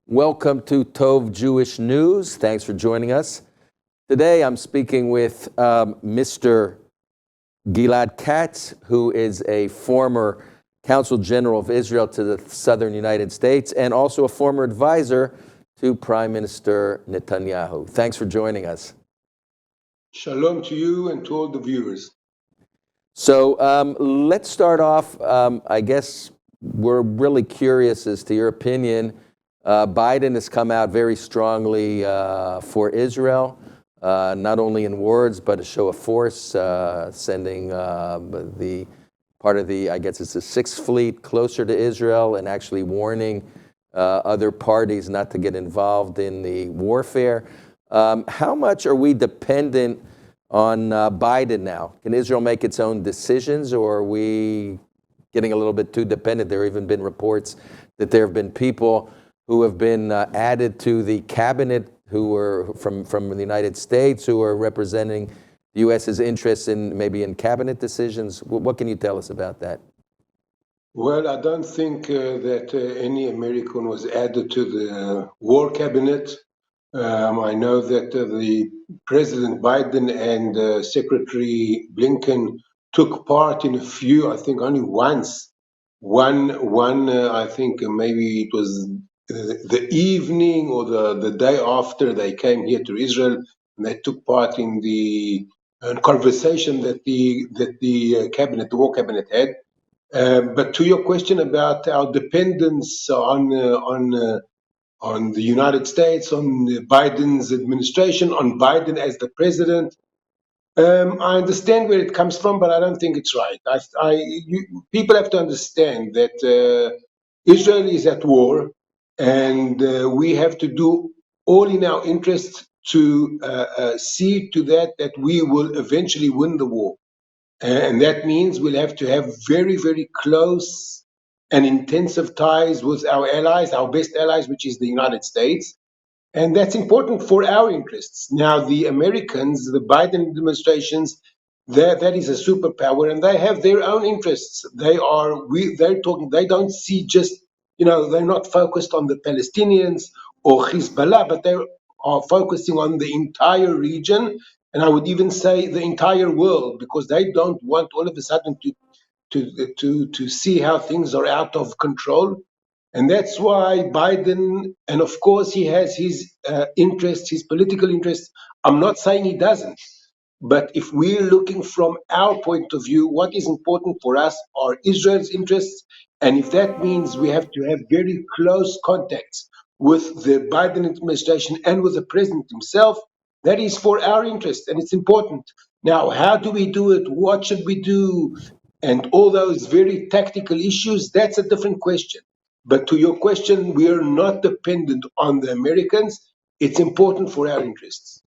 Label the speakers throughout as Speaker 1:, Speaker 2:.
Speaker 1: Welcome to Tov Jewish News. Thanks for joining us. Today I'm speaking with Mr. Gilad Katz, who is a former Consul General of Israel to the southern United States and also a former advisor to Prime Minister Netanyahu. Thanks for joining us.
Speaker 2: Shalom to you and to all the viewers.
Speaker 1: So let's start off. I guess we're really curious as to your opinion. Biden has come out very strongly for Israel, not only in words, but a show of force, sending the part of the, I guess it's the Sixth Fleet closer to Israel and actually warning other parties not to get involved in the warfare. How much are we dependent on Biden now? Can Israel make its own decisions, or are we getting a little bit too dependent? There have even been reports that there have been people who have been added to the cabinet who were from the United States who are representing the U.S.'s interests in maybe in cabinet decisions. What can you tell us about that?
Speaker 2: Well, I don't think that any American was added to the war cabinet. I know that the President Biden and Secretary Blinken took part in a few, I think only once. One I think maybe it was the evening or the day after they came here to Israel, and they took part in the conversation that the cabinet, the war cabinet, had. But to your question about our dependence on the United States, on Biden's administration, on Biden as the president, I understand where it comes from, but I don't think it's right. People have to understand that Israel is at war, and we have to do all in our interest to see to that we will eventually win the war. And that means we'll have to have very, very close and intensive ties with our allies, our best allies, which is the United States. And that's important for our interests. Now, the Americans, the Biden administrations, that is a superpower, and they have their own interests. They don't see just, they're not focused on the Palestinians or Hezbollah, but they are focusing on the entire region, and I would even say the entire world, because they don't want all of a sudden to see how things are out of control. And that's why Biden, and of course he has his interests, his political interests. I'm not saying he doesn't, but if we're looking from our point of view, what is important for us are Israel's interests. And if that means we have to have very close contacts with the Biden administration and with the president himself, that is for our interest, and it's important. Now, how do we do it? What should we do? And all those very tactical issues, that's a different question. But to your question, we are not dependent on the Americans. It's important for our interests.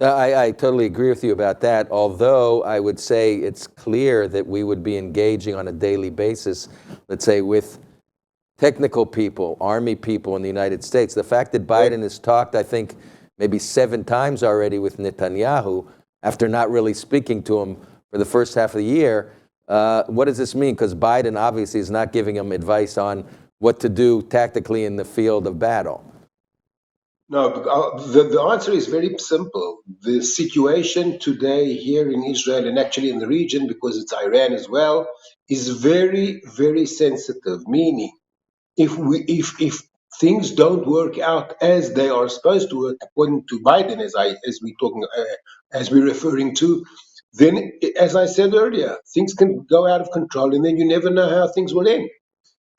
Speaker 1: I totally agree with you about that, although I would say it's clear that we would be engaging on a daily basis, let's say, with technical people, army people in the United States. The fact that Biden has talked, I think, maybe 7 times already with Netanyahu after not really speaking to him for the first half of the year, what does this mean? Because Biden obviously is not giving him advice on what to do tactically in the field of battle.
Speaker 2: No, the answer is very simple. The situation today here in Israel, and actually in the region, because it's Iran as well, is very, very sensitive. Meaning, if things don't work out as they are supposed to work, according to Biden, as we're referring to, then, as I said earlier, things can go out of control, and then you never know how things will end.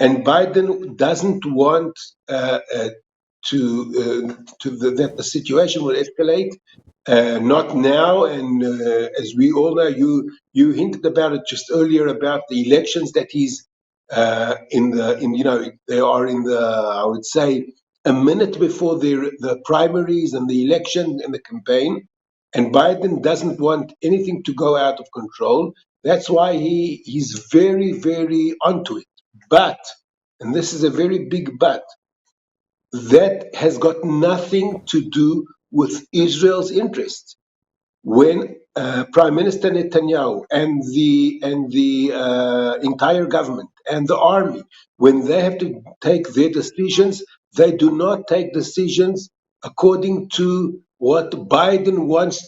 Speaker 2: And Biden doesn't want that the situation will escalate. Not now, and as we all know, you hinted about it just earlier about the elections that he's they are in the, I would say, a minute before the primaries and the election and the campaign, and Biden doesn't want anything to go out of control. That's why he's very, very onto it. But, and this is a very big but, that has got nothing to do with Israel's interests. When Prime Minister Netanyahu and the entire government and the army, when they have to take their decisions, they do not take decisions according to what Biden wants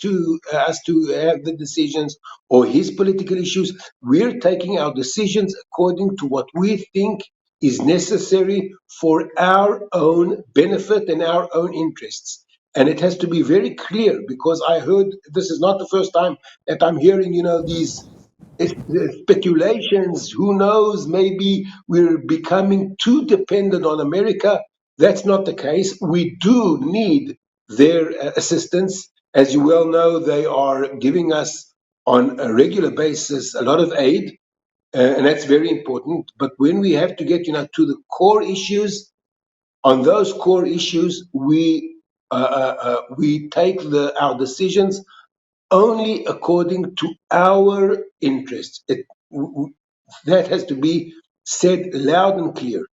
Speaker 2: us to have the decisions or his political issues. We're taking our decisions according to what we think is necessary for our own benefit and our own interests. And it has to be very clear, because I heard, this is not the first time that I'm hearing, these speculations. Who knows, maybe we're becoming too dependent on America. That's not the case. We do need their assistance. As you well know, they are giving us on a regular basis a lot of aid, and that's very important. But when we have to get to the core issues, on those core issues, we take our decisions only according to our interests. That has to be said loud and clear.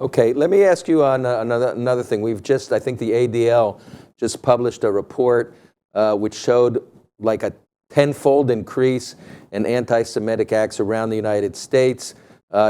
Speaker 1: Okay, let me ask you on another thing. I think the ADL just published a report which showed like a tenfold increase in anti-Semitic acts around the United States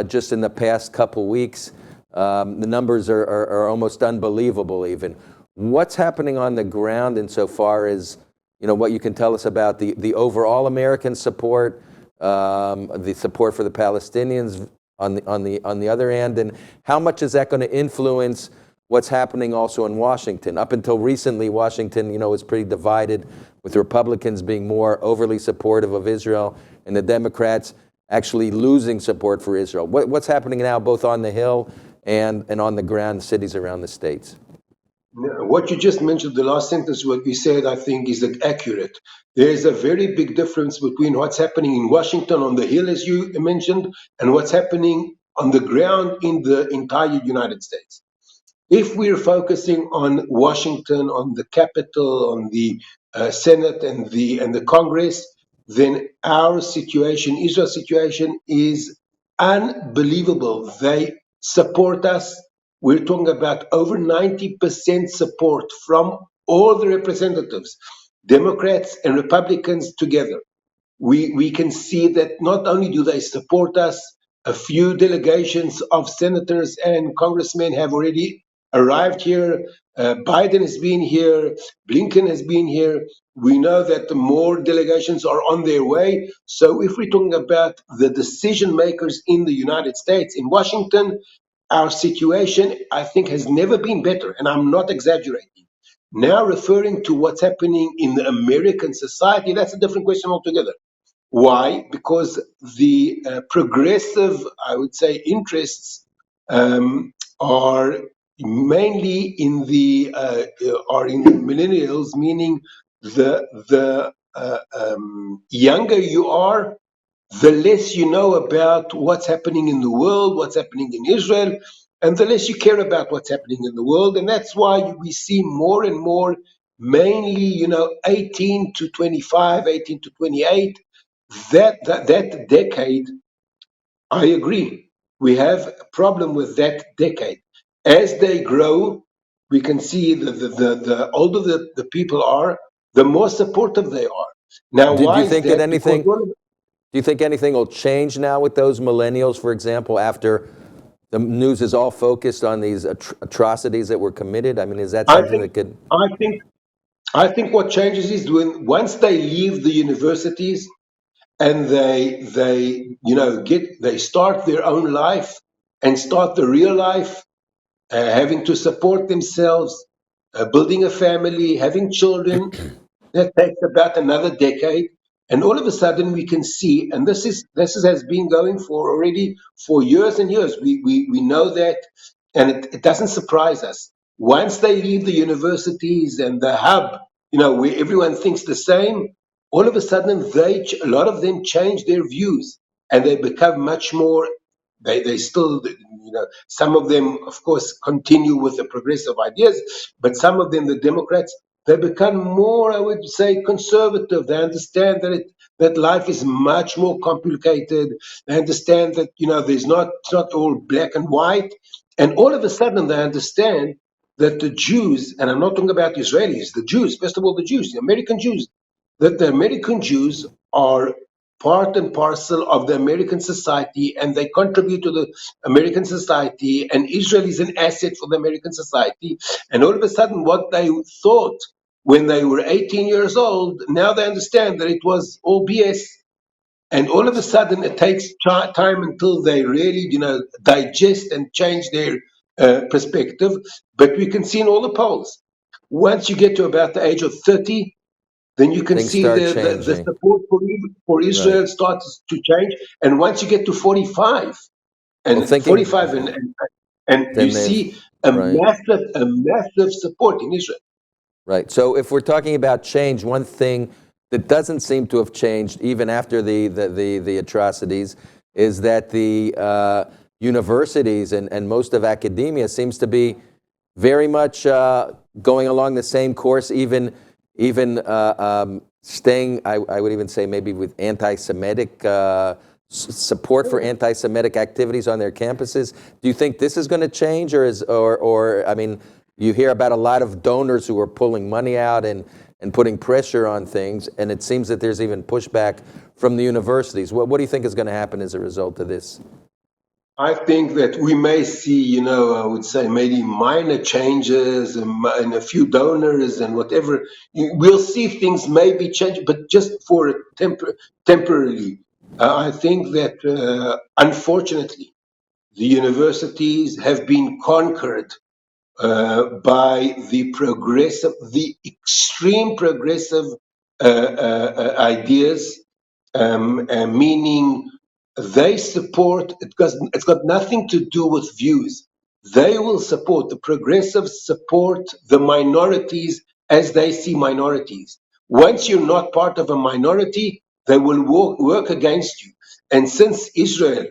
Speaker 1: just in the past couple weeks. The numbers are almost unbelievable even. What's happening on the ground insofar as what you can tell us about the overall American support, the support for the Palestinians on the other hand, and how much is that going to influence what's happening also in Washington? Up until recently, Washington, was pretty divided, with Republicans being more overly supportive of Israel and the Democrats actually losing support for Israel. What's happening now, both on the Hill and on the ground, cities around the states?
Speaker 2: What you just mentioned, the last sentence, what you said, I think is accurate. There is a very big difference between what's happening in Washington on the Hill, as you mentioned, and what's happening on the ground in the entire United States. If we're focusing on Washington, on the Capitol, on the Senate and the Congress, then our situation, Israel's situation, is unbelievable. They support us. We're talking about over 90% support from all the representatives, Democrats and Republicans together. We can see that not only do they support us, a few delegations of senators and congressmen have already arrived here. Biden has been here. Blinken has been here. We know that more delegations are on their way. So if we're talking about the decision makers in the United States, in Washington, our situation, I think, has never been better, and I'm not exaggerating. Now, referring to what's happening in the American society, that's a different question altogether. Why? Because the progressive, I would say, interests are mainly in the millennials, meaning the younger you are, the less you know about what's happening in the world, what's happening in Israel, and the less you care about what's happening in the world. And that's why we see more and more, mainly, 18 to 25, 18 to 28, that decade. I agree. We have a problem with that decade. As they grow, we can see the older the people are, the more supportive they are. Now, why is that?
Speaker 1: Do you think anything will change now with those millennials, for example, after the news is all focused on these atrocities that were committed? I mean, is that something that could...
Speaker 2: I think what changes is once they leave the universities and they start their own life and start the real life, having to support themselves, building a family, having children. That takes about another decade, and all of a sudden we can see, and this has been going for already for years and years. We know that, and it doesn't surprise us. Once they leave the universities and the hub, where everyone thinks the same, all of a sudden a lot of them change their views, and they become much more. They still, some of them, of course, continue with the progressive ideas, but some of them, the Democrats, they become more, I would say, conservative. They understand that life is much more complicated. They understand that it's not all black and white, and all of a sudden they understand that the Jews, and I'm not talking about Israelis, the Jews, first of all, the Jews, the American Jews, that the American Jews are part and parcel of the American society, and they contribute to the American society, and Israel is an asset for the American society. And all of a sudden, what they thought when they were 18 years old, now they understand that it was all BS. And all of a sudden, it takes time until they really, digest and change their perspective. But we can see in all the polls, once you get to about the age of 30, then you can
Speaker 1: Things
Speaker 2: see
Speaker 1: start
Speaker 2: the
Speaker 1: changing.
Speaker 2: support for Israel
Speaker 1: Right.
Speaker 2: starts to change. And once you get to 45,
Speaker 1: Well,
Speaker 2: and
Speaker 1: thinking,
Speaker 2: 45, and you
Speaker 1: then they've,
Speaker 2: see a
Speaker 1: right.
Speaker 2: massive support in Israel.
Speaker 1: Right. So if we're talking about change, one thing that doesn't seem to have changed even after the atrocities is that the universities and most of academia seems to be very much going along the same course, even staying, I would even say maybe with anti-Semitic support for anti-Semitic activities on their campuses. Do you think this is going to change, or I mean, you hear about a lot of donors who are pulling money out and putting pressure on things, and it seems that there's even pushback from the universities. What do you think is going to happen as a result of this?
Speaker 2: I think that we may see, I would say maybe minor changes and a few donors and whatever. We'll see things maybe change, but just for temporarily. I think that unfortunately, the universities have been conquered by the extreme progressive ideas, meaning they support, it's got nothing to do with views. They will support, the progressives support the minorities as they see minorities. Once you're not part of a minority, they will work against you. And since Israel,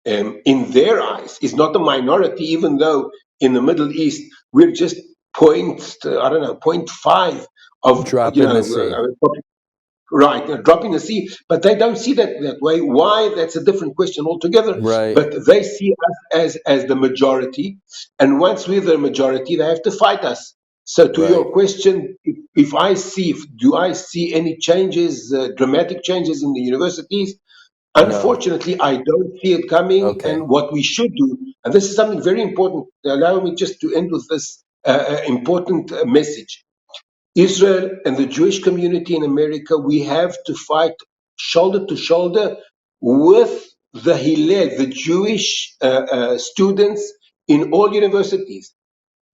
Speaker 2: in their eyes, is not a minority, even though in the Middle East we're just I don't know, 0.5 of,
Speaker 1: Drop in the sea.
Speaker 2: right, a drop in the sea, but they don't see that way. Why? That's a different question altogether.
Speaker 1: Right.
Speaker 2: But they see us as the majority, and once we're the majority, they have to fight us. So, to
Speaker 1: Right.
Speaker 2: your question, do I see any changes, dramatic changes in the universities?
Speaker 1: No.
Speaker 2: Unfortunately, I don't see it coming.
Speaker 1: Okay.
Speaker 2: And what we should do, and this is something very important. Allow me just to end with this important message. Israel and the Jewish community in America, we have to fight shoulder to shoulder with the Hillel, the Jewish students in all universities,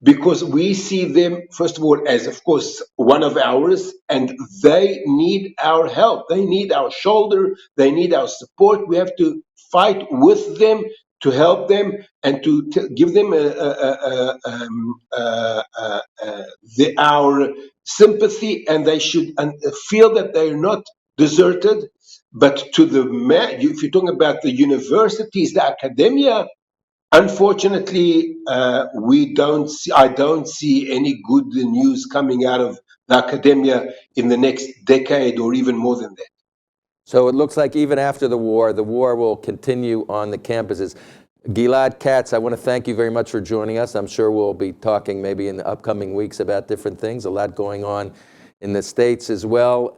Speaker 2: because we see them, first of all, as, of course, one of ours, and they need our help. They need our shoulder. They need our support. We have to fight with them to help them and to give them our sympathy, and they should feel that they're not deserted. But if you're talking about the universities, the academia, unfortunately, I don't see any good news coming out of the academia in the next decade or even more than that.
Speaker 1: So it looks like even after the war will continue on the campuses. Gilad Katz, I want to thank you very much for joining us. I'm sure we'll be talking maybe in the upcoming weeks about different things, a lot going on in the States as well.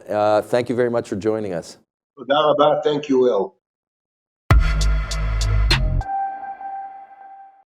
Speaker 1: Thank you very much for joining us.
Speaker 2: Thank you, Will.